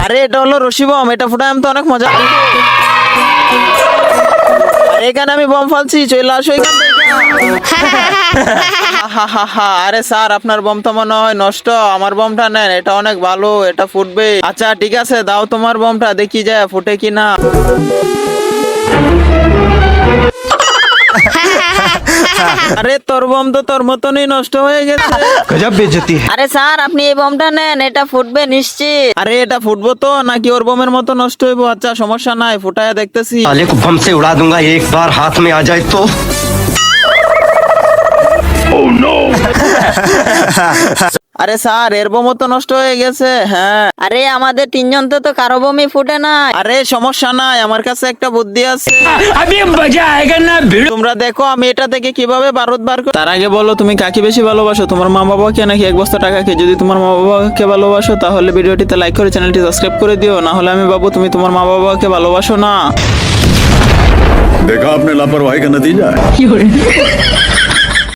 আরে এটা হলো রশি বম, এটা ফুটায় তো অনেক মজা। আরে এখানে আমি বম ফালছি, চলে আসো এখান থেকে। আরে স্যার আপনার বম তো মনে হয় নষ্ট, আমার বমটা নেন, এটা অনেক ভালো, এটা ফুটবে। আচ্ছা ঠিক আছে, দাও তোমার বমটা, দেখি যায় ফুটে কিনা। আরে তোর বম তো তোর মতনই নষ্ট হয়ে গেছে। गजब बेइज्जती है। আরে স্যার আপনি এই বমটা নেন, এটা ফুটবে নিশ্চিত। আরে এটা ফুটবো তো নাকি ওর বমের মতো নষ্ট হইবো? আচ্ছা সমস্যা নাই, ফুটায় দেখতেছি। साले को बम से उड़ा दूंगा एक बार हाथ में आ जाए तो। আরে স্যার এর বোমও তো নষ্ট হয়ে গেছে। হ্যাঁ আরে আমাদের তিনজন তো কারো বমই ফুটে নাই। আরে সমস্যা নাই, আমার কাছে একটা বুদ্ধি আছে। अभी मजा आएगा ना भिड़ो। তোমরা দেখো আমি এটা থেকে কিভাবে বারুদ বার করি। তার আগে বলো তুমি কাকে বেশি ভালোবাসো, তোমার মা বাবাকে নাকি এক বস্তা টাকাকে? যদি তোমার মা বাবাকে ভালোবাসো তাহলে ভিডিওটিতে লাইক করে চ্যানেলটি সাবস্ক্রাইব করে দিও, না হলে আমি ভাববো তুমি তোমার মা বাবাকে ভালোবাসো না। देखा आपने लापरवाही का नतीजा है।